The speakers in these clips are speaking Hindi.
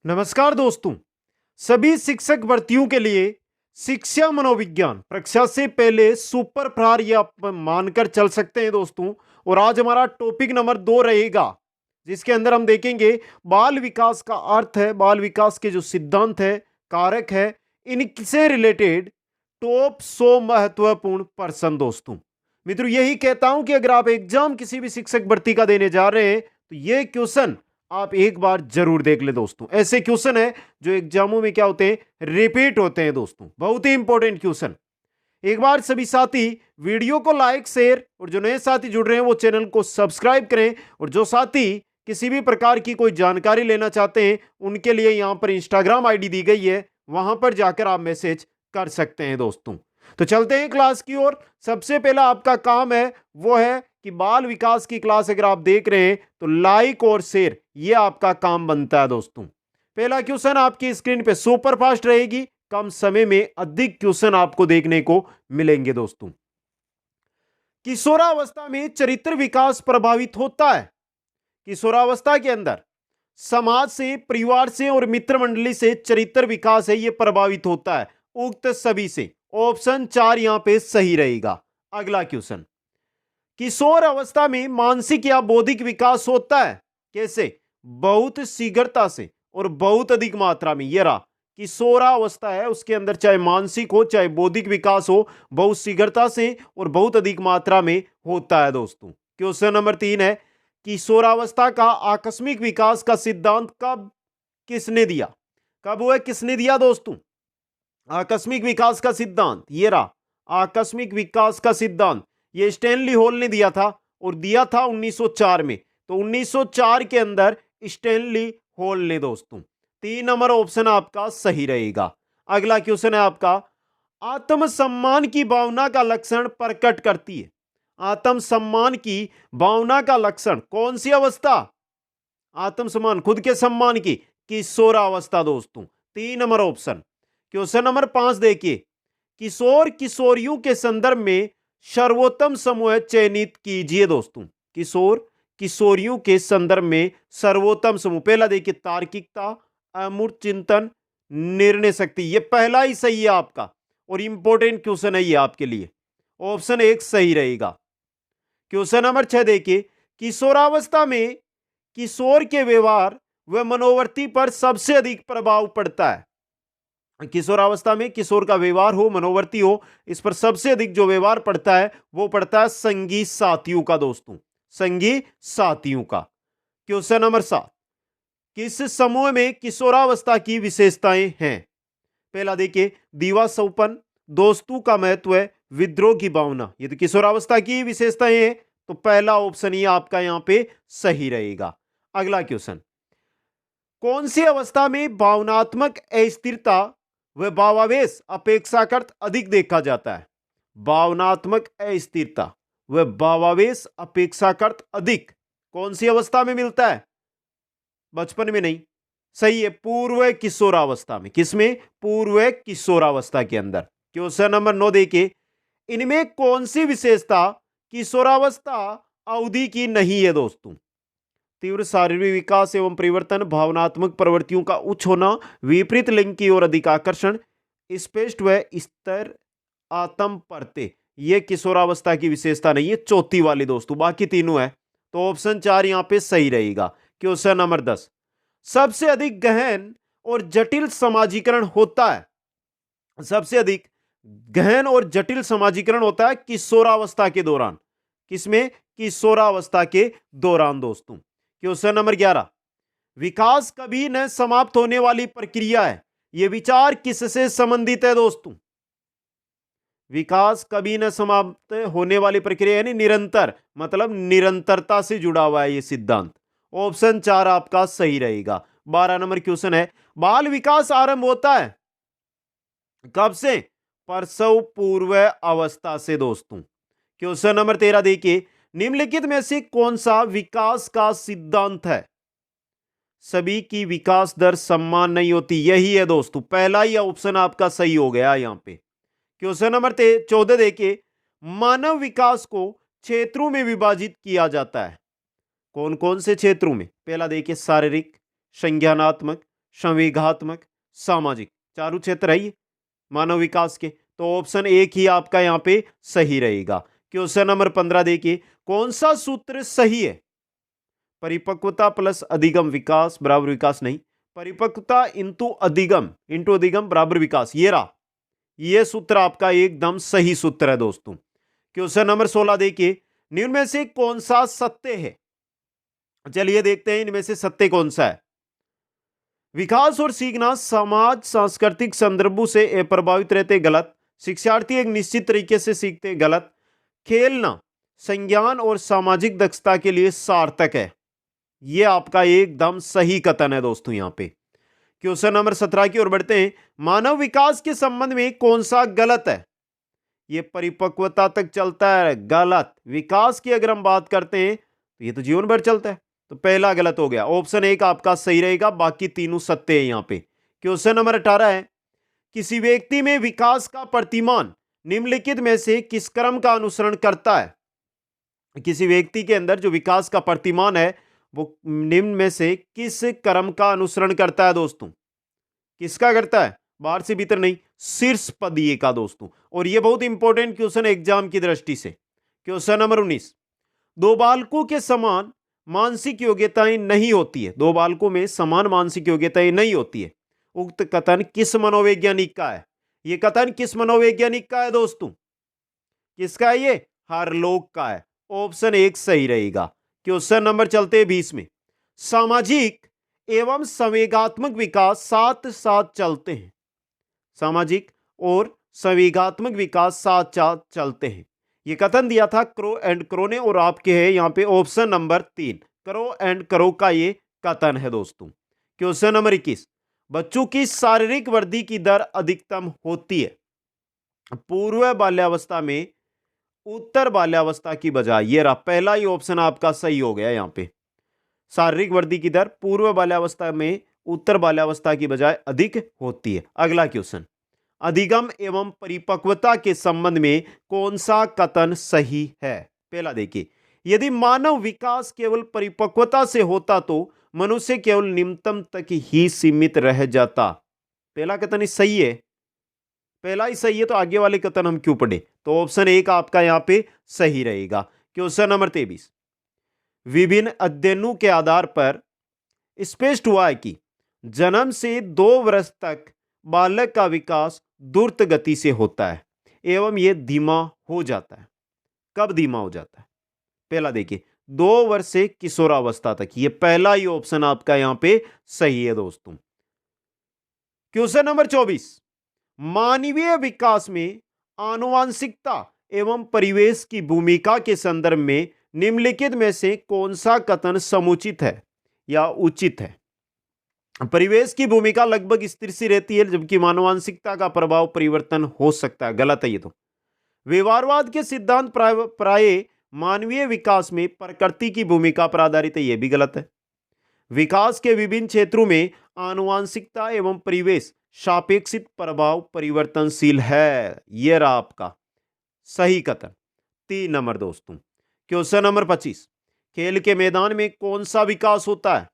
नमस्कार दोस्तों। सभी शिक्षक भर्तियों के लिए शिक्षा मनोविज्ञान परीक्षा से पहले सुपर प्रहार ये आप मानकर चल सकते हैं दोस्तों। और आज हमारा टॉपिक नंबर 2 रहेगा, जिसके अंदर हम देखेंगे बाल विकास का अर्थ है, बाल विकास के जो सिद्धांत है, कारक है, इनसे रिलेटेड टॉप 100 महत्वपूर्ण प्रश्न दोस्तों। मित्रों, यही कहता हूं कि अगर आप एग्जाम किसी भी शिक्षक भर्ती का देने जा रहे हैं तो ये क्वेश्चन आप एक बार जरूर देख ले दोस्तों। ऐसे क्वेश्चन है जो एग्जामों में क्या होते हैं, रिपीट होते हैं दोस्तों। बहुत ही इंपॉर्टेंट क्वेश्चन। एक बार सभी साथी वीडियो को लाइक शेयर और जो नए साथी जुड़ रहे हैं वो चैनल को सब्सक्राइब करें। और जो साथी किसी भी प्रकार की कोई जानकारी लेना चाहते हैं उनके लिए यहां पर इंस्टाग्राम आईडी दी गई है, वहां पर जाकर आप मैसेज कर सकते हैं दोस्तों। तो चलते हैं क्लास की ओर। सबसे पहला आपका काम है वो है कि बाल विकास की क्लास अगर आप देख रहे हैं तो लाइक और शेयर ये आपका काम बनता है दोस्तों। पहला क्वेश्चन आपकी स्क्रीन पे सुपर फास्ट रहेगी, कम समय में अधिक क्वेश्चन आपको देखने को मिलेंगे दोस्तों। किशोरावस्था में चरित्र विकास प्रभावित होता है। किशोरावस्था के अंदर समाज से, परिवार से और मित्र मंडली से चरित्र विकास है ये प्रभावित होता है। उक्त सभी से ऑप्शन 4 यहां पे सही रहेगा। अगला क्वेश्चन, किशोर अवस्था में मानसिक या बौद्धिक विकास होता है। कैसे? बहुत शीघ्रता से और बहुत अधिक मात्रा में। यह रहा किशोरावस्था है, उसके अंदर चाहे मानसिक हो चाहे बौद्धिक विकास हो, बहुत शीघ्रता से और बहुत अधिक मात्रा में होता है दोस्तों। क्वेश्चन नंबर 3 है, किशोरावस्था का आकस्मिक विकास का सिद्धांत कब किसने दिया? कब हुआ, किसने दिया दोस्तों आकस्मिक विकास का सिद्धांत? ये रहा आकस्मिक विकास का सिद्धांत, ये स्टैनली हॉल ने दिया था और दिया था 1904 में। तो 1904 के अंदर स्टैनली हॉल ने दोस्तों। 3 नंबर ऑप्शन आपका सही रहेगा। अगला क्वेश्चन है आपका, आत्मसम्मान की भावना का लक्षण प्रकट करती है। आत्मसम्मान की भावना का लक्षण कौन सी अवस्था? आत्मसम्मान, खुद के सम्मान की किशोरावस्था दोस्तों। 3 नंबर ऑप्शन। क्वेश्चन नंबर 5 देखिए, किशोर किशोरियों के संदर्भ में सर्वोत्तम समूह चयनित कीजिए दोस्तों। किशोर किशोरियों के संदर्भ में सर्वोत्तम समूह, पहला देखिए तार्किकता, अमूर्त चिंतन, निर्णय शक्ति। ये पहला ही सही है आपका और इंपॉर्टेंट क्वेश्चन है ये आपके लिए। ऑप्शन 1 सही रहेगा। क्वेश्चन नंबर 6 देखिए, किशोरावस्था में किशोर के व्यवहार व मनोवृत्ति पर सबसे अधिक प्रभाव पड़ता है। किशोरावस्था में किशोर का व्यवहार हो, मनोवृत्ति हो, इस पर सबसे अधिक जो व्यवहार पड़ता है वो पड़ता है संगी साथियों का दोस्तों, संगी साथियों का। क्वेश्चन नंबर 7, किस समूह में किशोरावस्था की विशेषताएं हैं? पहला देखिए दीवासौपन, दोस्तों का महत्व है, विद्रोह की भावना। ये तो किशोरावस्था की विशेषताएं हैं, तो पहला ऑप्शन ही आपका यहां पे सही रहेगा। अगला क्वेश्चन, कौन सी अवस्था में भावनात्मक अस्थिरता व भावावेश अपेक्षाकृत अधिक देखा जाता है? भावनात्मक अस्थिरता व भावावेश अपेक्षाकृत अधिक कौन सी अवस्था में मिलता है? बचपन में नहीं, सही है, पूर्व किशोरावस्था में। किसमें? पूर्व किशोरावस्था के अंदर। क्वेश्चन नंबर 9 देखिए, इनमें कौन सी विशेषता किशोरावस्था अवधि की नहीं है दोस्तों? तीव्र शारीरिक विकास एवं परिवर्तन, भावनात्मक प्रवृत्तियों का उच्च होना, विपरीत लिंग की ओर अधिक आकर्षण, स्पष्ट व स्तर आत्म परते। ये किशोरावस्था की विशेषता नहीं है, चौथी वाली दोस्तों, बाकी तीनों है। तो ऑप्शन 4 यहां पे सही रहेगा। क्वेश्चन नंबर 10, सबसे अधिक गहन और जटिल समाजीकरण होता है। सबसे अधिक गहन और जटिल समाजीकरण होता है किशोरावस्था के दौरान। किसमें? किशोरावस्था के दौरान दोस्तों। क्वेश्चन नंबर 11, विकास कभी न समाप्त होने वाली प्रक्रिया है। यह विचार किससे संबंधित है दोस्तों? विकास कभी न समाप्त होने वाली प्रक्रिया यानी निरंतर, मतलब निरंतरता से जुड़ा हुआ है यह सिद्धांत। ऑप्शन 4 आपका सही रहेगा। 12 नंबर क्वेश्चन है, बाल विकास आरंभ होता है कब से? प्रसव पूर्व अवस्था से दोस्तों। क्वेश्चन नंबर 13 देखिए, निम्नलिखित में से कौन सा विकास का सिद्धांत है? सभी की विकास दर समान नहीं होती, यही है दोस्तों, पहला ही ऑप्शन आपका सही हो गया यहां पे। क्वेश्चन नंबर 14 देखिए, मानव विकास को क्षेत्रों में विभाजित किया जाता है। कौन कौन से क्षेत्रों में? पहला देखिए शारीरिक, संज्ञानात्मक, संवेगात्मक, सामाजिक, चारों क्षेत्र है ये मानव विकास के। तो ऑप्शन एक ही आपका यहां पे सही रहेगा। क्वेश्चन नंबर 15 देखिए, कौन सा सूत्र सही है? परिपक्वता प्लस अधिगम विकास बराबर विकास नहीं, परिपक्वता इंटू अधिगम बराबर विकास। ये रहा, ये सूत्र आपका एकदम सही सूत्र है दोस्तों। क्वेश्चन नंबर 16 देखिए, निम्न में से कौन सा सत्य है? चलिए देखते हैं इनमें से सत्य कौन सा है। विकास और सीखना समाज सांस्कृतिक संदर्भों से प्रभावित रहते, गलत। शिक्षार्थी एक निश्चित तरीके से सीखते, गलत। खेलना संज्ञान और सामाजिक दक्षता के लिए सार्थक है, यह आपका एकदम सही कथन है दोस्तों। यहां पे क्वेश्चन नंबर 17 की ओर बढ़ते हैं। मानव विकास के संबंध में कौन सा गलत है? यह परिपक्वता तक चलता है, गलत। विकास की अगर हम बात करते हैं तो यह तो जीवन भर चलता है, तो पहला गलत हो गया। ऑप्शन एक आपका सही रहेगा, बाकी तीनों सत्य है यहां पे। क्वेश्चन नंबर 18 है, किसी व्यक्ति में विकास का प्रतिमान निम्नलिखित में से किस क्रम का अनुसरण करता है? किसी व्यक्ति के अंदर जो विकास का प्रतिमान है वो निम्न में से किस क्रम का अनुसरण करता है दोस्तों? किसका करता है? बाहर से भीतर नहीं, शीर्ष पदीय का दोस्तों। और यह बहुत इंपॉर्टेंट क्वेश्चन एग्जाम की दृष्टि से। क्वेश्चन नंबर 19, दो बालकों के समान मानसिक योग्यताएं नहीं होती है, दो बालकों में समान मानसिक योग्यताएं नहीं होती है, उक्त कथन किस मनोवैज्ञानिक का है? यह कथन किस मनोवैज्ञानिक का है दोस्तों? किसका है ये? हार्लोक का है। ऑप्शन एक सही रहेगा। क्वेश्चन नंबर चलते हैं 20 में, सामाजिक एवं संवेगात्मक विकास साथ साथ चलते हैं, सामाजिक और संवेगात्मक विकास साथ साथ चलते हैं, यह कथन दिया था क्रो एंड क्रो ने, और आपके है यहां पे option number 3 crow and crow का ये कथन है दोस्तों। क्वेश्चन नंबर 21, बच्चों की शारीरिक वृद्धि की दर अधिकतम होती है पूर्व बाल्यावस्था में उत्तर बाल्यावस्था की बजाय। ये रहा, पहला ही ऑप्शन आपका सही हो गया यहां पे। शारीरिक वृद्धि की दर पूर्व बाल्यावस्था में उत्तर बाल्यावस्था की बजाय अधिक होती है। अगला क्वेश्चन, अधिगम एवं परिपक्वता के संबंध में कौन सा कथन सही है? पहला देखिए, यदि मानव विकास केवल परिपक्वता से होता तो मनुष्य केवल निम्नतम तक ही सीमित रह जाता। पहला कथन ही सही है, पहला ही सही है, तो आगे वाले कथन हम क्यों पढ़े? तो ऑप्शन एक आपका यहां पे सही रहेगा। क्वेश्चन नंबर 23, विभिन्न अध्ययनों के आधार पर स्पष्ट हुआ है कि जन्म से 2 वर्ष तक बालक का विकास द्रुत गति से होता है एवं यह धीमा हो जाता है। कब धीमा हो जाता है? पहला देखिए, 2 वर्ष से किशोरावस्था तक, यह पहला ही ऑप्शन आपका यहां पे सही है दोस्तों। क्वेश्चन नंबर 24, मानवीय विकास में आनुवांशिकता एवं परिवेश की भूमिका के संदर्भ में निम्नलिखित में से कौन सा कथन समुचित है या उचित है? परिवेश की भूमिका लगभग स्थिर सी रहती है, जबकि मानवांशिकता का प्रभाव परिवर्तन हो सकता है, गलत है ये तो। व्यवहारवाद के सिद्धांत प्राय मानवीय विकास में प्रकृति की भूमिका पर आधारित है, यह भी गलत है। विकास के विभिन्न क्षेत्रों में आनुवांशिकता एवं परिवेश सापेक्षिक प्रभाव परिवर्तनशील है, यह रहा आपका सही कथन, 3 नंबर दोस्तों। क्वेश्चन नंबर 25, खेल के मैदान में कौन सा विकास होता है?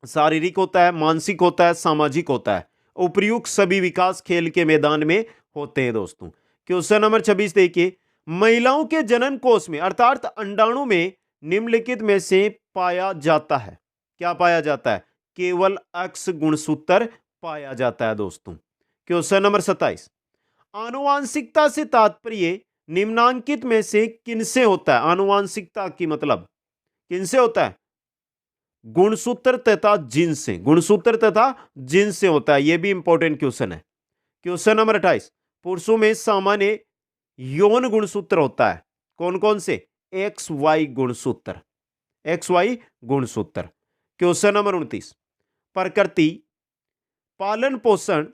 शारीरिक होता है, मानसिक होता है, सामाजिक होता है? उपर्युक्त सभी विकास खेल के मैदान में होते हैं दोस्तों। क्वेश्चन नंबर 26 देखिए, महिलाओं के जनन कोष में अर्थात अंडाणु में निम्नलिखित में से पाया जाता है, क्या पाया जाता है? केवल एक्स गुणसूत्र पाया जाता है दोस्तों। क्वेश्चन नंबर 27, आनुवांशिकता से तात्पर्य निम्नांकित में से किनसे होता है? आनुवांशिकता की मतलब किनसे होता है? गुणसूत्र तथा जीन से, गुणसूत्र तथा जीन से होता है, यह भी इंपॉर्टेंट क्वेश्चन है। क्वेश्चन नंबर 28, पुरुषों में सामान्य यौन गुणसूत्र होता है, कौन कौन से? एक्स वाई गुणसूत्र, एक्स वाई गुणसूत्र। क्वेश्चन नंबर 29, प्रकृति पालन पोषण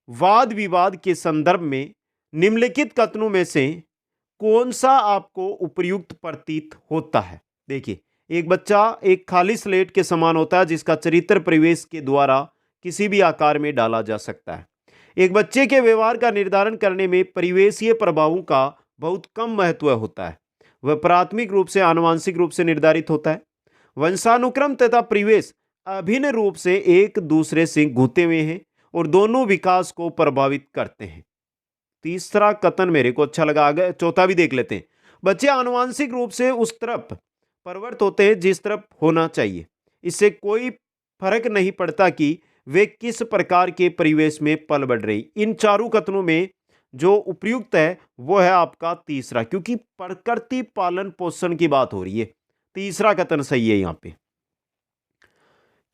वाद विवाद के संदर्भ में निम्नलिखित कथनों में से कौन सा आपको उपयुक्त प्रतीत होता है? देखिए, एक बच्चा एक खाली स्लेट के समान होता है जिसका चरित्र परिवेश के द्वारा किसी भी आकार में डाला जा सकता है। एक बच्चे के व्यवहार का निर्धारण करने में परिवेशीय प्रभावों का बहुत कम महत्व होता है, वह प्राथमिक रूप से आनुवांशिक रूप से निर्धारित होता है। वंशानुक्रम तथा परिवेश अभिन्न रूप से एक दूसरे से गुंथे हुए हैं और दोनों विकास को प्रभावित करते हैं। तीसरा कथन मेरे को अच्छा लगा। आगे चौथा भी देख लेते हैं। बच्चे आनुवांशिक रूप से उस तरफ प्रवृत्त होते हैं जिस तरफ होना चाहिए। इससे कोई फर्क नहीं पड़ता कि वे किस प्रकार के परिवेश में पल बढ़ रही। इन चारों कथनों में जो उपयुक्त है वो है आपका तीसरा, क्योंकि प्रकृति पालन पोषण की बात हो रही है। तीसरा कथन सही है यहां पे।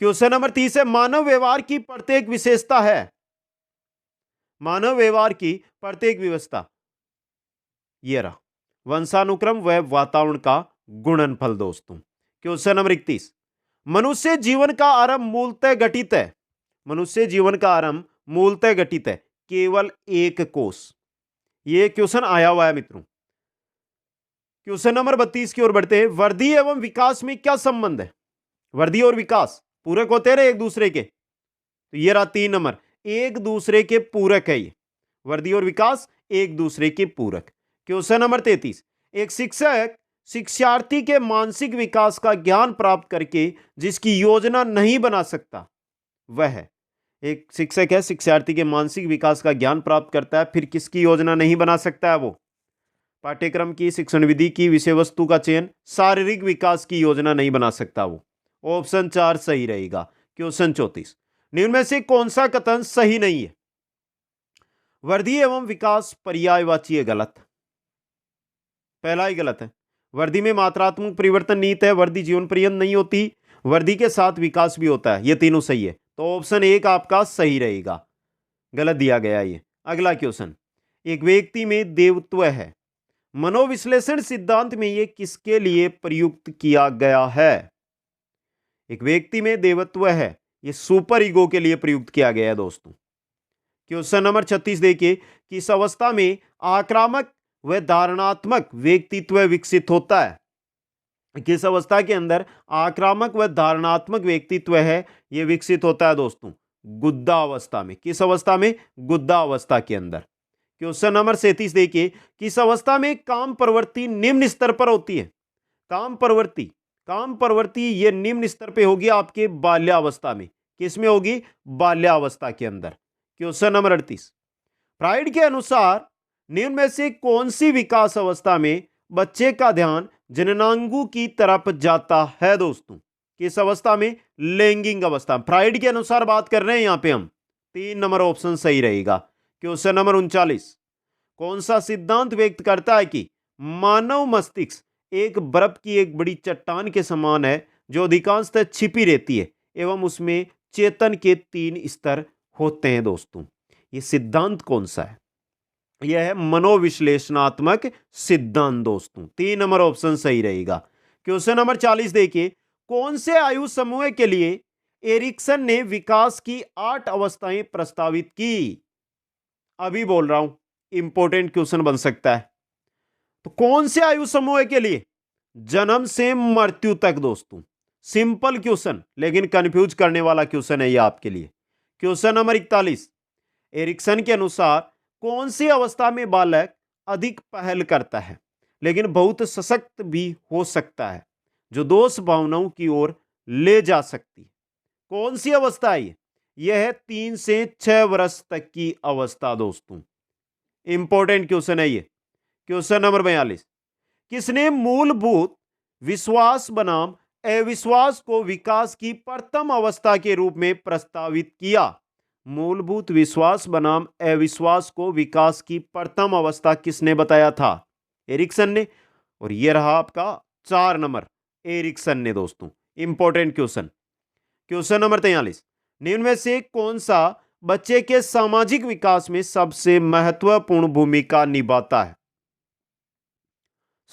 क्वेश्चन नंबर 30 है, मानव व्यवहार की प्रत्येक विशेषता है। मानव व्यवहार की प्रत्येक व्यवस्था ये रहा वंशानुक्रम व वातावरण का गुणनफल। दोस्तों क्वेश्चन नंबर 31, मनुष्य जीवन का आरंभ मूलतः घटित है। मनुष्य जीवन का आरंभ मूलतः घटित है केवल एक कोष। यह क्वेश्चन आया हुआ है मित्रों। क्वेश्चन नंबर 32 की ओर बढ़ते हैं। वृद्धि एवं विकास में क्या संबंध है? वृद्धि और विकास पूरक होते रहे एक दूसरे के। तो ये रहा 3 नंबर, एक दूसरे के पूरक है। ये वृद्धि और विकास एक दूसरे के पूरक। क्वेश्चन नंबर 33, एक शिक्षक शिक्षार्थी के मानसिक विकास का ज्ञान प्राप्त करके जिसकी योजना नहीं बना सकता वह है। एक शिक्षक है, शिक्षार्थी के मानसिक विकास का ज्ञान प्राप्त करता है, फिर किसकी योजना नहीं बना सकता है? वो पाठ्यक्रम की, शिक्षण विधि की, विषय वस्तु का चयन, शारीरिक विकास की योजना नहीं बना सकता वो। ऑप्शन 4 सही रहेगा। क्वेश्चन 34, निम्न में से कौन सा कथन सही नहीं है? वृद्धि एवं विकास पर्यायवाची है, गलत। पहला ही गलत है। वृद्धि में मात्रात्मक परिवर्तन निहित है, वृद्धि जीवन पर्यंत नहीं होती, वृद्धि के साथ विकास भी होता है। ये तीनों सही है, तो ऑप्शन 1 आपका सही रहेगा, गलत दिया गया ये। अगला क्वेश्चन, एक व्यक्ति में देवत्व है। मनोविश्लेषण सिद्धांत में यह किसके लिए प्रयुक्त किया गया है? एक व्यक्ति में देवत्व है, यह सुपर ईगो के लिए प्रयुक्त किया गया है दोस्तों। क्वेश्चन नंबर 36 देखिए, किस अवस्था में आक्रामक व धारणात्मक व्यक्तित्व विकसित होता है? किस अवस्था के अंदर आक्रामक व धारणात्मक व्यक्तित्व है यह विकसित होता है दोस्तों? गुद्दा अवस्था में। किस अवस्था में? गुद्दा अवस्था के अंदर। क्वेश्चन नंबर 37 देखिए, किस अवस्था में काम प्रवृत्ति निम्न स्तर पर होती है? काम प्रवृत्ति ये निम्न स्तर पे होगी आपके बाल्यावस्था में। किसमें होगी? बाल्यावस्था के अंदर। क्वेश्चन नंबर 38, फ्राइड के अनुसार निम्न में से कौन सी विकास अवस्था में बच्चे का ध्यान जननांगों की तरफ जाता है दोस्तों? किस अवस्था में? लैंगिक अवस्था। फ्राइड के अनुसार बात कर रहे हैं यहां पे हम। 3 नंबर ऑप्शन सही रहेगा। क्वेश्चन नंबर 39, कौन सा सिद्धांत व्यक्त करता है कि मानव मस्तिष्क एक बर्फ की एक बड़ी चट्टान के समान है जो अधिकांशतः छिपी रहती है एवं उसमें चेतन के 3 स्तर होते हैं दोस्तों? ये सिद्धांत कौन सा है? यह है मनोविश्लेषणात्मक सिद्धांत दोस्तों। 3 नंबर ऑप्शन सही रहेगा। क्वेश्चन नंबर 40 देखिए, कौन से आयु समूह के लिए एरिक्सन ने विकास की 8 अवस्थाएं प्रस्तावित की? अभी बोल रहा हूं, इंपॉर्टेंट क्वेश्चन बन सकता है। तो कौन से आयु समूह के लिए? जन्म से मृत्यु तक दोस्तों। सिंपल क्वेश्चन लेकिन कंफ्यूज करने वाला क्वेश्चन है यह आपके लिए। क्वेश्चन नंबर 41, एरिक्सन के अनुसार कौन सी अवस्था में बालक अधिक पहल करता है लेकिन बहुत सशक्त भी हो सकता है, जो दोष भावनाओं की ओर ले जा सकती है? कौन सी अवस्था है यह है 3 से 6 वर्ष तक की अवस्था दोस्तों। इंपॉर्टेंट क्वेश्चन है ये। क्वेश्चन नंबर 42, किसने मूलभूत विश्वास बनाम अविश्वास को विकास की प्रथम अवस्था के रूप में प्रस्तावित किया? मूलभूत विश्वास बनाम अविश्वास को विकास की प्रथम अवस्था किसने बताया था? एरिक्सन ने। और यह रहा आपका 4 नंबर, एरिक्सन ने दोस्तों। Important question. क्वेश्चन नंबर 43, निम्न में से कौन सा बच्चे के सामाजिक विकास में सबसे महत्वपूर्ण भूमिका निभाता है?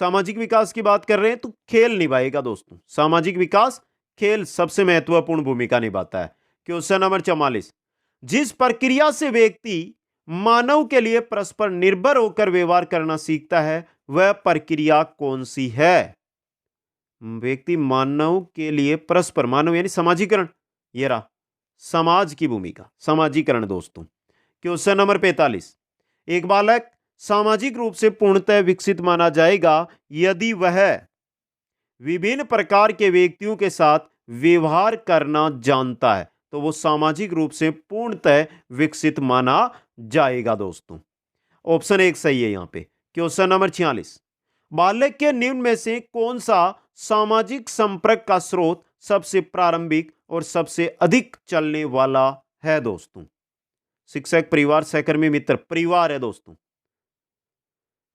सामाजिक विकास की बात कर रहे हैं तो खेल निभाएगा दोस्तों। सामाजिक विकास, खेल सबसे महत्वपूर्ण भूमिका निभाता है। क्वेश्चन नंबर 44, जिस प्रक्रिया से व्यक्ति मानव के लिए परस्पर निर्भर होकर व्यवहार करना सीखता है वह प्रक्रिया कौन सी है? व्यक्ति मानव के लिए परस्पर, मानव यानी समाजीकरण, ये रहा समाज की भूमिका, समाजीकरण दोस्तों। क्वेश्चन नंबर 45, एक बालक सामाजिक रूप से पूर्णतः विकसित माना जाएगा यदि वह विभिन्न प्रकार के व्यक्तियों के साथ व्यवहार करना जानता है तो वो सामाजिक रूप से पूर्णतः विकसित माना जाएगा दोस्तों। ऑप्शन एक सही है यहां पे। क्वेश्चन नंबर 46, बालक के निम्न में से कौन सा सामाजिक संपर्क का स्रोत सबसे प्रारंभिक और सबसे अधिक चलने वाला है दोस्तों? शिक्षक, परिवार, सहकर्मी, मित्र। परिवार है दोस्तों,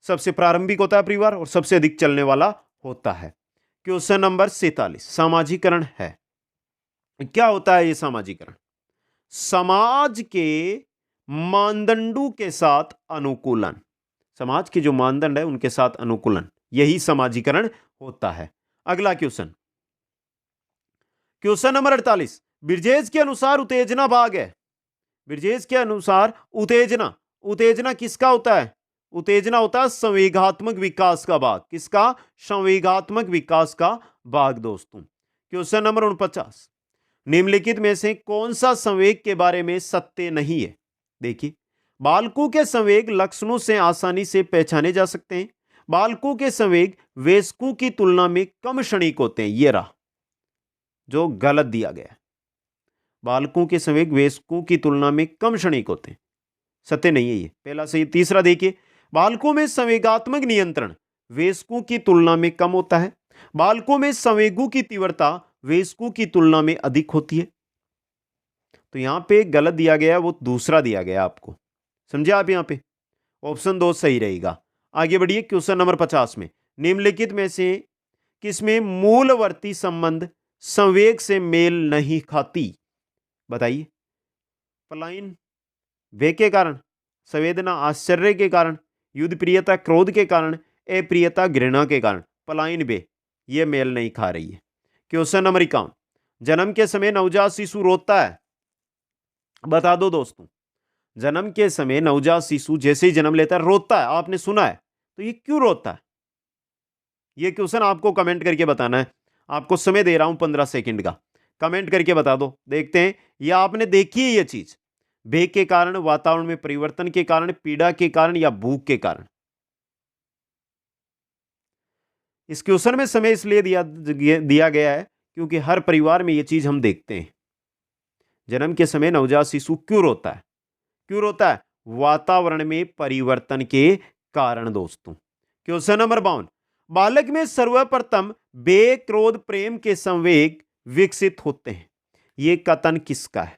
सबसे प्रारंभिक होता है परिवार और सबसे अधिक चलने वाला होता है। क्वेश्चन नंबर 47, सामाजिकरण है। क्या होता है ये सामाजिकरण? समाज के मानदंडों के साथ अनुकूलन, समाज के जो मानदंड है उनके साथ अनुकूलन, यही समाजीकरण होता है। अगला क्वेश्चन, क्वेश्चन नंबर 48, बिरजेज के अनुसार उत्तेजना भाग है। बिरजेज के अनुसार उत्तेजना, उत्तेजना किसका होता है? उत्तेजना होता है संवेगात्मक विकास का भाग। किसका? संवेगात्मक विकास का भाग दोस्तों। क्वेश्चन नंबर 49, निम्नलिखित में से कौन सा संवेग के बारे में सत्य नहीं है? देखिए, बालकों के संवेग लक्षणों से आसानी से पहचाने जा सकते हैं। बालकों के संवेग वयस्कों की तुलना में कम क्षणिक होते हैं। ये रहा जो गलत दिया गया। बालकों के संवेग वयस्कों की तुलना में कम क्षणिक होते हैं, सत्य नहीं है ये, पहला सही। तीसरा देखिए, बालकों में संवेगात्मक नियंत्रण वयस्कों की तुलना में कम होता है। बालकों में संवेगों की तीव्रता वयस्कों की तुलना में अधिक होती है। तो यहां पे गलत दिया गया, वो दूसरा दिया गया आपको, समझे आप? यहां पे ऑप्शन 2 सही रहेगा। आगे बढ़िए, क्वेश्चन नंबर 50 में निम्नलिखित में से किसमें मूलवर्ती संबंध संवेग से मेल नहीं खाती? बताइए। पलायन वे के कारण, संवेदना आश्चर्य के कारण, युद्ध प्रियता क्रोध के कारण, अप्रियता घृणा के कारण। पलायन वे ये मेल नहीं खा रही है। क्वेश्चन नंबर 51, जन्म के समय नवजात शिशु रोता है। बता दो दोस्तों, जन्म के समय नवजात शिशु जैसे ही जन्म लेता है रोता है, आपने सुना है, तो ये क्यों रोता है? ये क्वेश्चन आपको कमेंट करके बताना है। आपको समय दे रहा हूं 15 सेकंड का, कमेंट करके बता दो। देखते हैं ये आपने देखी है ये चीज, भेग के कारण, वातावरण में परिवर्तन के कारण, पीड़ा के कारण, या भूख के कारण। इस क्वेश्चन में समय इसलिए दिया गया है क्योंकि हर परिवार में यह चीज हम देखते हैं। जन्म के समय नवजात शिशु क्यों रोता है? क्यों रोता है? वातावरण में परिवर्तन के कारण दोस्तों। क्वेश्चन नंबर 52, बालक में सर्वप्रथम बे क्रोध प्रेम के संवेग विकसित होते हैं। यह कथन किसका है?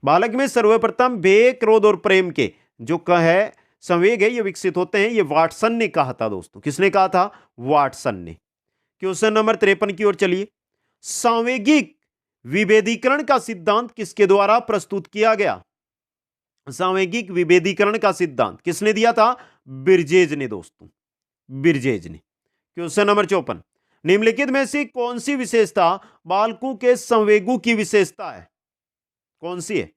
बालक में सर्वप्रथम बे क्रोध और प्रेम के जो है संवेग है ये विकसित होते हैं। ये वाटसन ने कहा था दोस्तों। किसने कहा था? वाटसन ने। क्वेश्चन नंबर 53 की ओर चलिए, सांवेगिक विभेदीकरण का सिद्धांत किसके द्वारा प्रस्तुत किया गया? सांवेगिक विभेदीकरण का सिद्धांत किसने दिया था? बिरजेज ने दोस्तों, बिरजेज ने। क्वेश्चन नंबर 54, निम्नलिखित में से कौन सी विशेषता बालकों के संवेगों की विशेषता है? कौन सी है?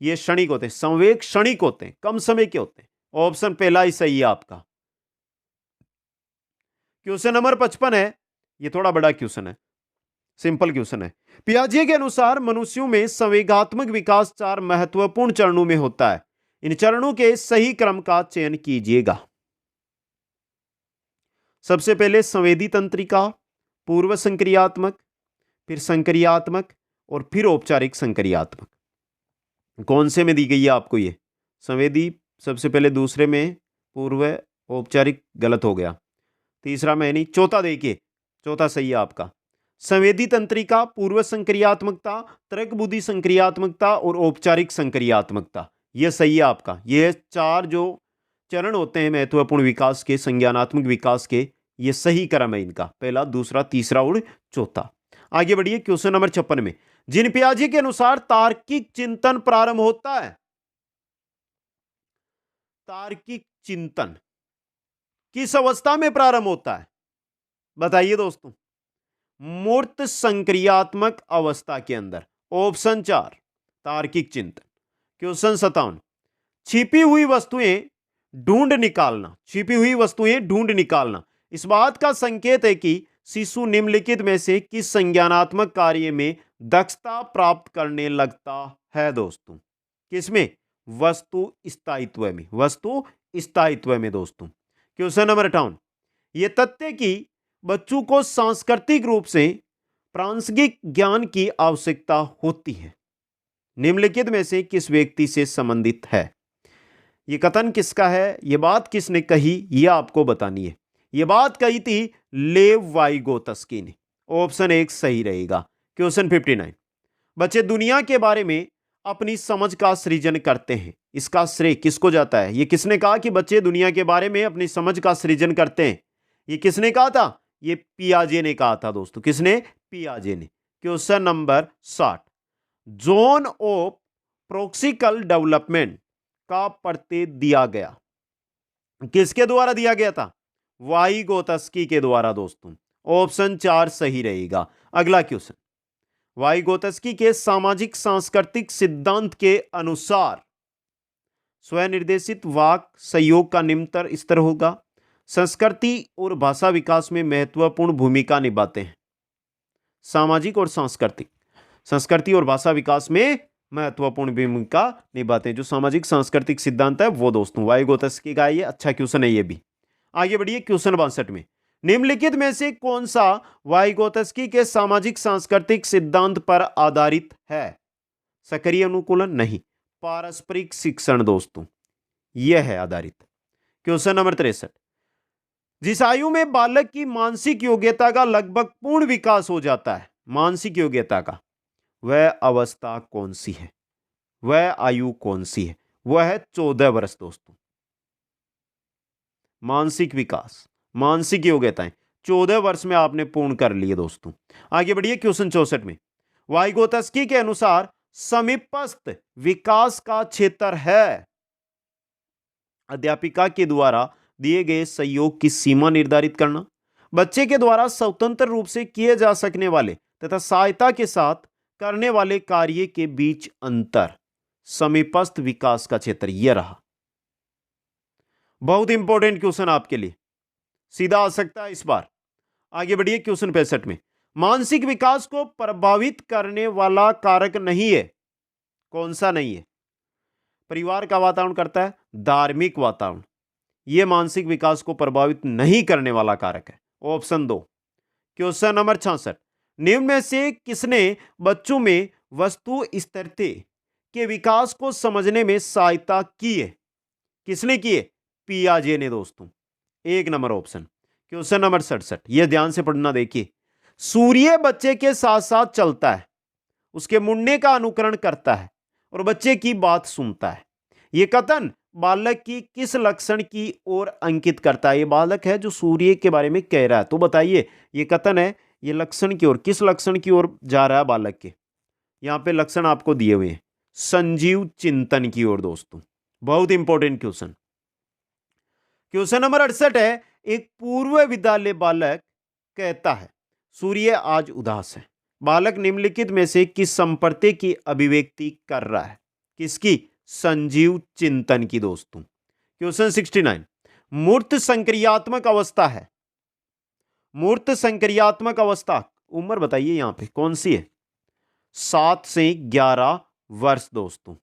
ये क्षणिक होते हैं, संवेग क्षणिक होते हैं, कम समय के होते हैं। ऑप्शन पहला ही सही है आपका। क्वेश्चन नंबर 55 है, ये थोड़ा बड़ा क्वेश्चन है, सिंपल क्वेश्चन है। पियाजे के अनुसार मनुष्यों में संवेगात्मक विकास 4 महत्वपूर्ण चरणों में होता है। इन चरणों के सही क्रम का चयन कीजिएगा। सबसे पहले संवेदी तंत्रिका, पूर्व संक्रियात्मक, फिर संक्रियात्मक और फिर औपचारिक संक्रियात्मक। कौन से में दी गई है आपको? ये संवेदी सबसे पहले, दूसरे में पूर्व, औपचारिक गलत हो गया, तीसरा में नहीं, चौथा देखिए, चौथा सही है आपका। संवेदी तंत्रिका, पूर्व संक्रियात्मकता, तर्क बुद्धि संक्रियात्मकता और औपचारिक संक्रियात्मकता, यह सही है आपका। ये 4 जो चरण होते हैं महत्वपूर्ण विकास के, संज्ञानात्मक विकास के, ये सही क्रम है इनका, पहला, दूसरा, तीसरा और चौथा। आगे बढ़िए, क्वेश्चन नंबर 56 में जिन पियाजे के अनुसार तार्किक चिंतन प्रारंभ होता है, तार्किक चिंतन किस अवस्था में प्रारंभ होता है? बताइए दोस्तों। मूर्त संक्रियात्मक अवस्था के अंदर। ऑप्शन 4 तार्किक चिंतन। क्वेश्चन 57, छिपी हुई वस्तुएं ढूंढ निकालना, छिपी हुई वस्तुएं ढूंढ निकालना इस बात का संकेत है कि शिशु निम्नलिखित में से किस संज्ञानात्मक कार्य में दक्षता प्राप्त करने लगता है दोस्तों? किसमें? वस्तु स्थायित्व में, वस्तु स्थायित्व में दोस्तों। क्वेश्चन नंबर 58, यह तथ्य कि बच्चों को सांस्कृतिक रूप से प्रासंगिक ज्ञान की आवश्यकता होती है, निम्नलिखित में से किस व्यक्ति से संबंधित है? यह कथन किसका है, यह बात किसने कही, यह आपको बतानी है। यह बात कही थी लेव वाइगोत्स्की ने। ऑप्शन 1 सही रहेगा। क्वेश्चन 59, बच्चे दुनिया के बारे में अपनी समझ का सृजन करते हैं, इसका श्रेय किसको जाता है? यह किसने कहा कि बच्चे दुनिया के बारे में अपनी समझ का सृजन करते हैं? यह किसने कहा था? यह पियाजे ने कहा था दोस्तों। किसने? पियाजे ने। Question number 60, zone of proximal development का प्रत्यय दिया गया, किसके द्वारा दिया गया था? वाइगोत्स्की के द्वारा दोस्तों। ऑप्शन 4 सही रहेगा। अगला क्वेश्चन, वाइगोत्स्की के सामाजिक सांस्कृतिक सिद्धांत के अनुसार स्वनिर्देशित वाक सहयोग का निम्नतर स्तर होगा, संस्कृति और भाषा विकास में महत्वपूर्ण भूमिका निभाते हैं। सामाजिक और सांस्कृतिक, संस्कृति और भाषा विकास में महत्वपूर्ण भूमिका निभाते हैं। जो सामाजिक सांस्कृतिक सिद्धांत है वो दोस्तों वाइगोत्स्की का, ये अच्छा क्वेश्चन है ये भी। आगे बढ़िए क्वेश्चन 62 में, निम्नलिखित में से कौन सा वाइगोत्स्की के सामाजिक सांस्कृतिक सिद्धांत पर आधारित है? सक्रिय अनुकूलन नहीं, पारस्परिक शिक्षण दोस्तों यह है आधारित। क्वेश्चन नंबर 63, जिस आयु में बालक की मानसिक योग्यता का लगभग पूर्ण विकास हो जाता है, मानसिक योग्यता का, वह अवस्था कौन सी है? वह आयु कौन सी है? वह है 14 वर्ष दोस्तों। मानसिक विकास, मानसिक योग्यताएं 14 वर्ष में आपने पूर्ण कर लिए दोस्तों। आगे बढ़िए क्वेश्चन 64 में, वाइगोत्स्की के अनुसार समीपस्थ विकास का क्षेत्र है अध्यापिका के द्वारा दिए गए सहयोग की सीमा निर्धारित करना, बच्चे के द्वारा स्वतंत्र रूप से किए जा सकने वाले तथा सहायता के साथ करने वाले कार्य के बीच अंतर, समीपस्थ विकास का क्षेत्र यह रहा। बहुत इंपॉर्टेंट क्वेश्चन आपके लिए, सीधा आ सकता है इस बार। आगे बढ़िए क्वेश्चन 65 में, मानसिक विकास को प्रभावित करने वाला कारक नहीं है, कौन सा नहीं है? परिवार का वातावरण करता है, धार्मिक वातावरण, यह मानसिक विकास को प्रभावित नहीं करने वाला कारक है। ऑप्शन 2। क्वेश्चन नंबर 66, निम्न में से किसने बच्चों में वस्तु स्थिरता के विकास को समझने में सहायता की है? किसने की है? पियाजे ने दोस्तों। 1 नंबर ऑप्शन। क्वेश्चन नंबर 67, यह ध्यान से पढ़ना देखिए, सूर्य बच्चे के साथ साथ चलता है, उसके मुड़ने का अनुकरण करता है और बच्चे की बात सुनता है। यह कथन बालक की किस लक्षण की ओर अंकित करता है? यह बालक है जो सूर्य के बारे में कह रहा है, तो बताइए यह कथन है, यह लक्षण की ओर, किस लक्षण की ओर जा रहा है बालक के? यहां पे लक्षण आपको दिए हुए हैं, संजीव चिंतन की ओर दोस्तों। बहुत इंपॉर्टेंट क्वेश्चन। क्वेश्चन नंबर 68 है, एक पूर्व विद्यालय बालक कहता है सूर्य आज उदास है। बालक निम्नलिखित में से किस संप्रति की अभिव्यक्ति कर रहा है? किसकी? संजीव चिंतन की दोस्तों। क्वेश्चन 69, मूर्त संक्रियात्मक अवस्था है, मूर्त संक्रियात्मक अवस्था उम्र बताइए यहां पे कौन सी है? 7 से 11 वर्ष दोस्तों,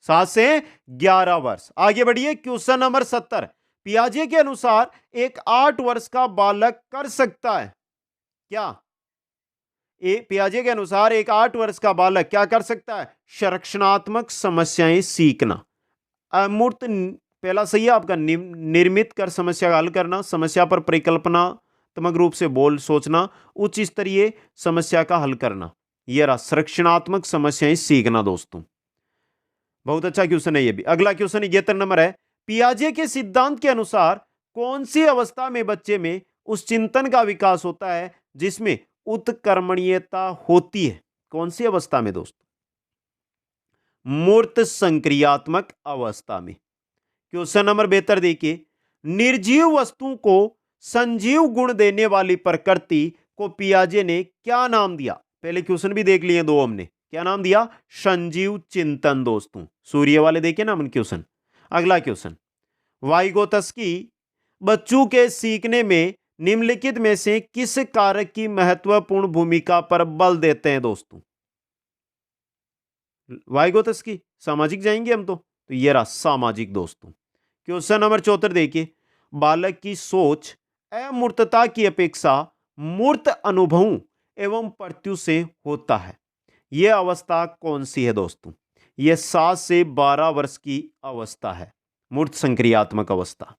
7 से 11 वर्ष। आगे बढ़िए क्वेश्चन नंबर 70, पियाजे के अनुसार एक 8 वर्ष का बालक कर सकता है क्या? पियाजे के अनुसार एक 8 वर्ष का बालक क्या कर सकता है? संरचनात्मक समस्याएं सीखना। अमूर्त पहला सही है आपका, निर्मित कर समस्या का हल करना, समस्या पर परिकल्पनात्मक रूप से बोल सोचना, उच्च स्तरीय समस्या का हल करना, यह रहा संरचनात्मक समस्याएं सीखना दोस्तों। बहुत अच्छा क्वेश्चन है ये भी। अगला क्वेश्चन 71 नंबर है, पियाजे के सिद्धांत के अनुसार कौन सी अवस्था में बच्चे में उस चिंतन का विकास होता है जिसमें उत्कर्मणीयता होती है? कौन सी अवस्था में दोस्तों? मूर्त संक्रियात्मक अवस्था में। क्वेश्चन नंबर 72 देखिए, निर्जीव वस्तु को संजीव गुण देने वाली प्रकृति को पियाजे ने क्या नाम दिया? पहले क्वेश्चन भी देख लिए दो हमने, क्या नाम दिया? संजीव चिंतन दोस्तों। सूर्य वाले देखिए ना हम क्वेश्चन। अगला क्वेश्चन, वाइगोत्स्की बच्चों के सीखने में निम्नलिखित में से किस कारक की महत्वपूर्ण भूमिका पर बल देते हैं दोस्तों? वाइगोत्स्की सामाजिक जाएंगे हम तो ये रहा सामाजिक दोस्तों। क्वेश्चन नंबर 74 देखिए, बालक की सोच अमूर्तता की अपेक्षा मूर्त अनुभवों एवं प्रत्यु से होता है। यह अवस्था कौन सी है दोस्तों? यह 7 से 12 वर्ष की अवस्था है, मूर्त संक्रियात्मक अवस्था।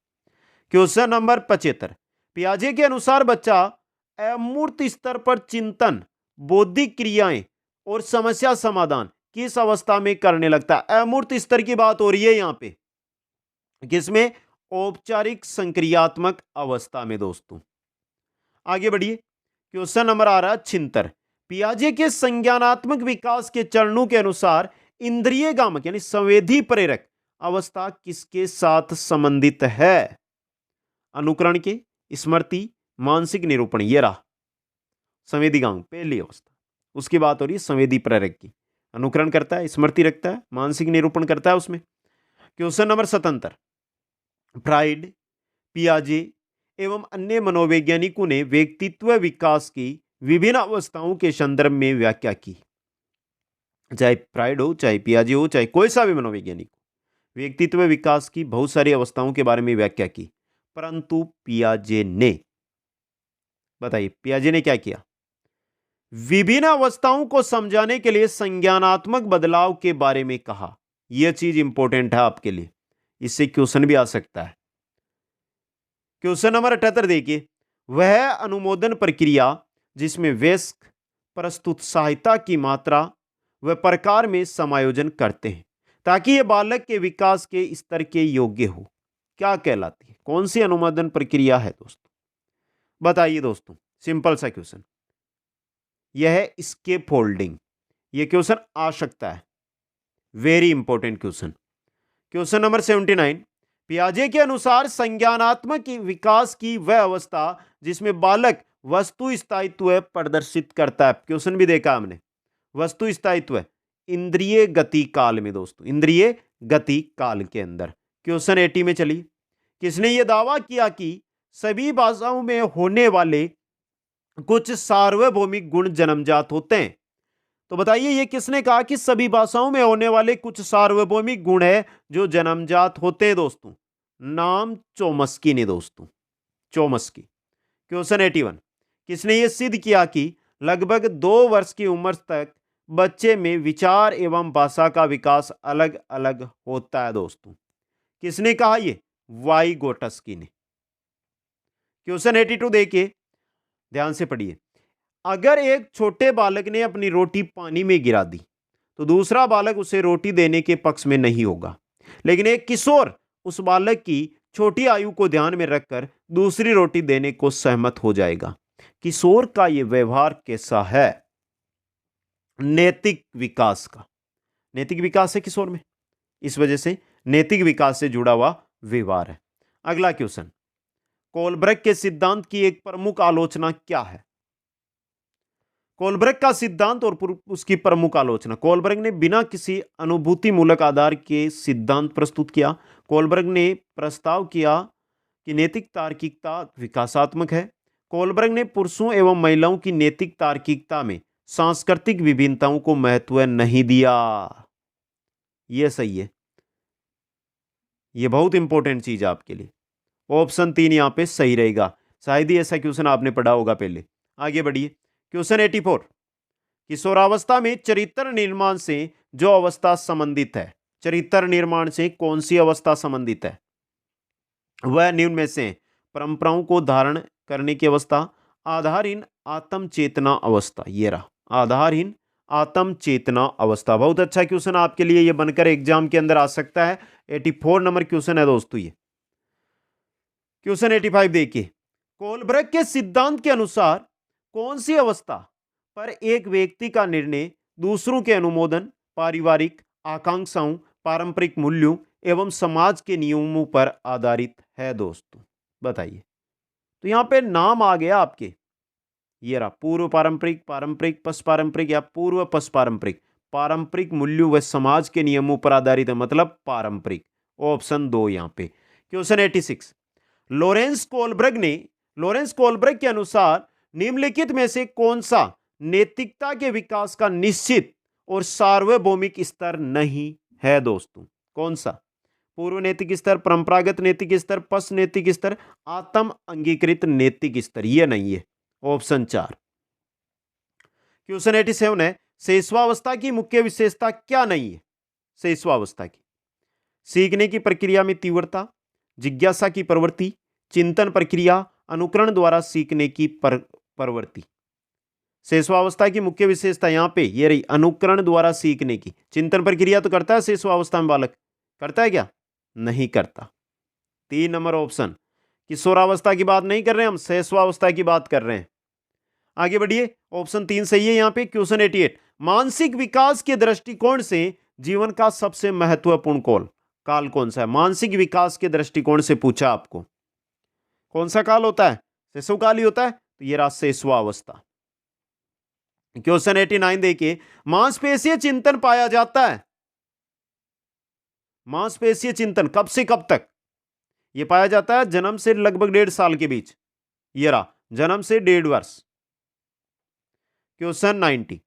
क्वेश्चन नंबर 75, पियाजे के अनुसार बच्चा अमूर्त स्तर पर चिंतन, बौद्धिक क्रियाएं और समस्या समाधान किस अवस्था में करने लगता है? अमूर्त स्तर की बात हो रही है यहां पे, किसमें? औपचारिक संक्रियात्मक अवस्था में दोस्तों। आगे बढ़िए, क्वेश्चन नंबर आ रहा है 76, पियाजे के संज्ञानात्मक विकास के चरणों के अनुसार इंद्रिय गामक यानी संवेदी प्रेरक अवस्था किसके साथ संबंधित है? अनुकरण के, स्मृति, मानसिक निरूपण। ये रहा संवेदी गामक पहली अवस्था, उसकी बात हो रही है संवेदी प्रेरक की। अनुकरण करता है, स्मृति रखता है, मानसिक निरूपण करता है उसमें। क्वेश्चन नंबर 77, फ्राइड, पियाजे एवं अन्य मनोवैज्ञानिकों ने व्यक्तित्व विकास की विभिन्न अवस्थाओं के संदर्भ में व्याख्या की। चाहे फ्राइड हो, चाहे पियाजे हो, चाहे कोई सा भी मनोवैज्ञानिक हो, व्यक्तित्व विकास की बहुत सारी अवस्थाओं के बारे में व्याख्या की, परंतु पियाजे ने, बताइए पियाजे ने क्या किया? विभिन्न अवस्थाओं को समझाने के लिए संज्ञानात्मक बदलाव के बारे में कहा। यह चीज इंपॉर्टेंट है आपके लिए, इससे क्वेश्चन भी आ सकता है। क्वेश्चन नंबर 78 देखिए, वह अनुमोदन प्रक्रिया जिसमें वयस्क प्रस्तुत सहायता की मात्रा व प्रकार में समायोजन करते हैं ताकि यह बालक के विकास के स्तर के योग्य हो, क्या कहलाती है? कौन सी अनुमोदन प्रक्रिया है दोस्तों? बताइए दोस्तों, सिंपल सा क्वेश्चन, यह है स्केप फोल्डिंग। यह क्वेश्चन आ सकता है, very important question. Question number 79, पियाजे के अनुसार संज्ञानात्मक विकास की वह अवस्था जिसमें बालक वस्तु स्थायित्व प्रदर्शित करता है। क्वेश्चन भी देखा हमने, वस्तु स्थायित्व इंद्रिय गति काल में दोस्तों, इंद्रिय गति काल के अंदर। क्वेश्चन 80 में चलिए, किसने यह दावा किया कि सभी भाषाओं में होने वाले कुछ सार्वभौमिक गुण जन्मजात होते हैं? तो बताइए ये किसने कहा कि सभी भाषाओं में होने वाले कुछ सार्वभौमिक गुण है जो जन्मजात होते हैं दोस्तों? नाम चोमस्की ने दोस्तों, चोमस्की। क्वेश्चन 81, किसने यह सिद्ध किया कि लगभग 2 वर्ष की उम्र तक बच्चे में विचार एवं भाषा का विकास अलग अलग होता है दोस्तों? किसने कहा? ये वाइगोटस्की ने। क्वेश्चन 82 देखिए, ध्यान से पढ़िए, अगर एक छोटे बालक ने अपनी रोटी पानी में गिरा दी तो दूसरा बालक उसे रोटी देने के पक्ष में नहीं होगा, लेकिन एक किशोर उस बालक की छोटी आयु को ध्यान में रखकर दूसरी रोटी देने को सहमत हो जाएगा। किशोर का यह व्यवहार कैसा है? नैतिक विकास का, नैतिक विकास है किशोर में, इस वजह से नैतिक विकास से जुड़ा हुआ व्यवहार है। अगला क्वेश्चन, कोलब्रग के सिद्धांत की एक प्रमुख आलोचना क्या है? कोलब्रग का सिद्धांत और उसकी प्रमुख आलोचना। कोलब्रग ने बिना किसी अनुभूति मूलक आधार के सिद्धांत प्रस्तुत किया। कोलब्रग ने प्रस्ताव किया कि नैतिक तार्किकता विकासात्मक है। कोलब्रग ने पुरुषों एवं महिलाओं की नैतिक तार्किकता में सांस्कृतिक विभिन्नताओं को महत्व नहीं दिया। यह सही है, यह बहुत इंपॉर्टेंट चीज है आपके लिए। ऑप्शन 3 यहां पे सही रहेगा, शायद ही ऐसा क्वेश्चन आपने पढ़ा होगा पहले। आगे बढ़िए, क्वेश्चन 84, किशोरावस्था में चरित्र निर्माण से जो अवस्था संबंधित है, चरित्र निर्माण से कौन सी अवस्था संबंधित है? वह निम्न में से परंपराओं को धारण करने की अवस्था, आधारहीन आत्म चेतना अवस्था। ये रहा आधारहीन आत्म चेतना अवस्था। बहुत अच्छा क्वेश्चन आपके लिए यह बनकर एग्जाम के अंदर आ सकता है। 84 नंबर क्वेश्चन है दोस्तों ये। क्वेश्चन 85 देखिए, कोलब्रग के सिद्धांत के अनुसार कौन सी अवस्था पर एक व्यक्ति का निर्णय दूसरों के अनुमोदन, पारिवारिक आकांक्षाओं, पारंपरिक मूल्यों एवं समाज के नियमों पर आधारित है दोस्तों? बताइए। तो यहां पे नाम आ गया आपके, ये रहा पूर्व पारंपरिक, पारंपरिक पश पारंपरिक या पूर्व पश पारंपरिक। पारंपरिक मूल्यों व समाज के नियमों पर आधारित है, मतलब पारंपरिक। ऑप्शन 2 यहां पे। क्वेश्चन 86, लॉरेंस कोलब्रग के अनुसार निम्नलिखित में से कौन सा नैतिकता के विकास का निश्चित और सार्वभौमिक स्तर नहीं है दोस्तों? कौन सा? पूर्व नैतिक स्तर, परंपरागत नैतिक स्तर, पश नैतिक स्तर, आत्म अंगीकृत नैतिक स्तर। यह नहीं है। ऑप्शन 4। क्वेश्चन 87 है, शेषवावस्था की मुख्य विशेषता क्या नहीं है? शेषवावस्था की सीखने की प्रक्रिया में तीव्रता, जिज्ञासा की प्रवृत्ति, चिंतन प्रक्रिया, अनुकरण द्वारा सीखने की प्रवृत्ति। शेषवावस्था की मुख्य विशेषता यहां पे ये रही, अनुकरण द्वारा सीखने की। चिंतन प्रक्रिया तो करता है शेषवावस्था में बालक, करता है क्या? नहीं करता। 3 नंबर ऑप्शन। किशोरावस्था की बात नहीं कर रहे हैं हम, शेषवावस्था की बात कर रहे हैं। आगे बढ़िए, ऑप्शन 3 सही है यहां पे। क्वेश्चन 88, मानसिक विकास के दृष्टिकोण से जीवन का सबसे महत्वपूर्ण काल कौन सा है? मानसिक विकास के दृष्टिकोण से पूछा आपको, कौन सा काल होता है? शिशुकाल ही होता है, तो ये रहा शेषवावस्था। क्वेश्चन 89 देखिए, मांसपेशीय चिंतन पाया जाता है। मांसपेशीय चिंतन कब से कब तक? यह पाया जाता है जन्म से लगभग 1.5 साल के बीच। ये रहा, जन्म से 1.5 वर्ष। क्वेश्चन 90,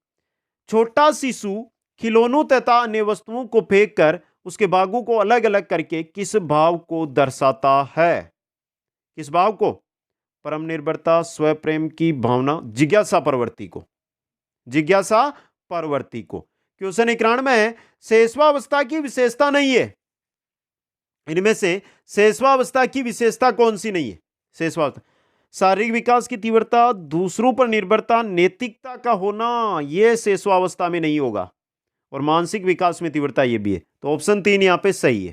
छोटा शिशु खिलौनों तथा अन्य वस्तुओं को फेंककर उसके भागों को अलग अलग करके किस भाव को दर्शाता है? किस भाव को? परम निर्भरता, स्वप्रेम की भावना, जिज्ञासा प्रवृत्ति को। जिज्ञासा प्रवृत्ति को। क्वेश्चन 91 है, शेषवावस्था की विशेषता नहीं है। इनमें से शेषवावस्था की विशेषता कौन सी नहीं है? शेषवावस्था शारीरिक विकास की तीव्रता, दूसरों पर निर्भरता, नैतिकता का होना, यह शेषवावस्था में नहीं होगा। और मानसिक विकास में तीव्रता यह भी है, तो ऑप्शन 3 यहां पे सही है।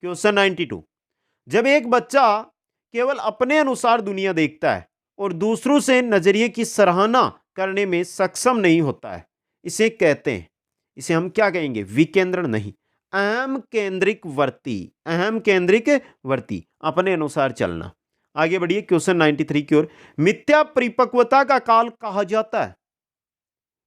क्वेश्चन 92, जब एक बच्चा केवल अपने अनुसार दुनिया देखता है और दूसरों से नजरिए की सराहना करने में सक्षम नहीं होता है, इसे कहते हैं, इसे हम क्या कहेंगे? विकेंद्रण नहीं, अहम केंद्रिक वर्ती। अहम केंद्रिक वर्ती, अपने अनुसार चलना। आगे बढ़िए, क्वेश्चन 93 की ओर। मिथ्या परिपक्वता का काल कहा जाता है।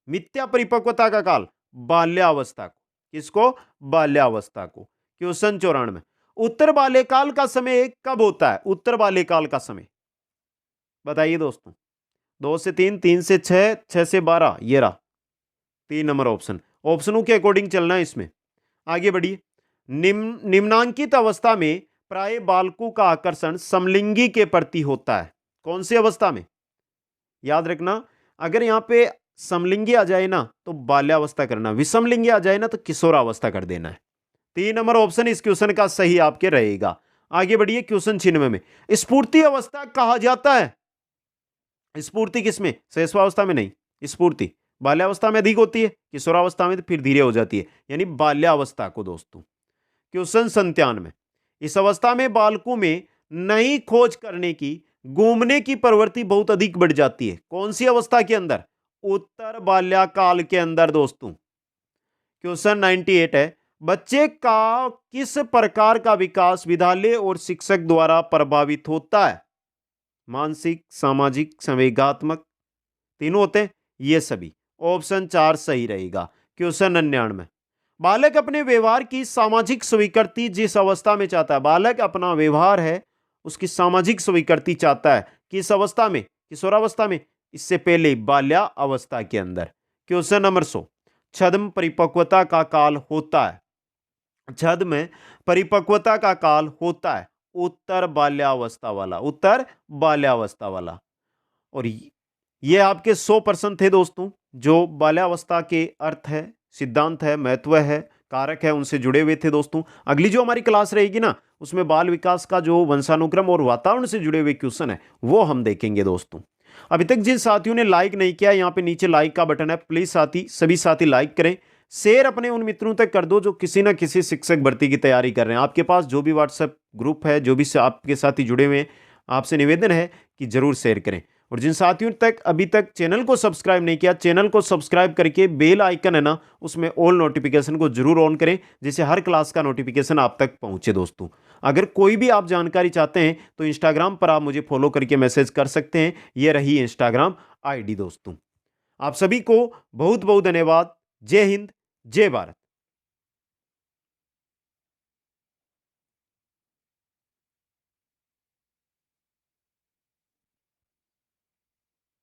मिथ्या परिपक्वता का काल बाल्यावस्था को। किसको? बाल्यावस्था को। क्वेश्चन 94, उत्तर बाल्यकाल का समय कब होता है? उत्तर बाल्यकाल का समय बताइए दोस्तों। 2 से 3, 3 से 6, 6 से 12, ये रहा 3 नंबर ऑप्शन। ऑप्शनों के अकॉर्डिंग चलना है इसमें। आगे बढ़िए, निम्नांकित अवस्था में प्राय बालकों का आकर्षण समलिंगी के प्रति होता है। कौन सी अवस्था में? याद रखना, अगर यहां पे समलिंगी आ जाए ना तो बाल्यावस्था करना, विषमलिंगी आ जाए ना तो किशोरावस्था कर देना है। 3 नंबर ऑप्शन इस क्वेश्चन का सही आपके रहेगा। आगे बढ़िए, क्वेश्चन 96 में स्फूर्ति अवस्था कहा जाता है। स्फूर्ति किसमें? शेषवावस्था में नहीं, स्फूर्ति बाल्यावस्था में अधिक होती है, किशोरावस्था में तो फिर धीरे हो जाती है, यानी बाल्यावस्था को दोस्तों। क्वेश्चन 97, इस अवस्था में बालकों में नई खोज करने की, घूमने की प्रवृत्ति बहुत अधिक बढ़ जाती है। कौन सी अवस्था के अंदर? उत्तर बाल्यकाल के अंदर दोस्तों। क्वेश्चन 98 है, बच्चे का किस प्रकार का विकास विद्यालय और शिक्षक द्वारा प्रभावित होता है? मानसिक, सामाजिक, संवेगात्मक, तीनों होते हैं, ये सभी। ऑप्शन 4 सही रहेगा। क्वेश्चन 99, बालक अपने व्यवहार की सामाजिक स्वीकृति जिस अवस्था में चाहता है, बालक अपना व्यवहार है उसकी सामाजिक स्वीकृति चाहता है, किस अवस्था में? किशोरावस्था में, इससे पहले बाल्यावस्था के अंदर। क्वेश्चन नंबर 100, छद्म परिपक्वता का काल होता है। छद्म परिपक्वता का काल होता है उत्तर बाल्यावस्था वाला, उत्तर बाल्यावस्था वाला। और ये आपके 100% थे दोस्तों, जो बाल्यावस्था के अर्थ है, सिद्धांत है, महत्व है, कारक है, उनसे जुड़े हुए थे दोस्तों। अगली जो हमारी क्लास रहेगी ना, उसमें बाल विकास का जो वंशानुक्रम और वातावरण से जुड़े हुए क्वेश्चन है वो हम देखेंगे दोस्तों। अभी तक जिन साथियों ने लाइक नहीं किया, यहाँ पे नीचे लाइक का बटन है, प्लीज सभी साथी लाइक करें, शेयर अपने उन मित्रों तक कर दो जो किसी ना किसी शिक्षक भर्ती की तैयारी कर रहे हैं। आपके पास जो भी व्हाट्सएप ग्रुप है, जो भी आपके साथी जुड़े हुए हैं, आपसे निवेदन है कि जरूर शेयर करें। और जिन साथियों तक अभी तक चैनल को सब्सक्राइब नहीं किया, चैनल को सब्सक्राइब करके बेल आइकन है ना, उसमें ऑल नोटिफिकेशन को जरूर ऑन करें, जिससे हर क्लास का नोटिफिकेशन आप तक पहुंचे दोस्तों। अगर कोई भी आप जानकारी चाहते हैं तो इंस्टाग्राम पर आप मुझे फॉलो करके मैसेज कर सकते हैं, यह रही इंस्टाग्राम आईडी दोस्तों। आप सभी को बहुत बहुत धन्यवाद। जय हिंद, जय भारत।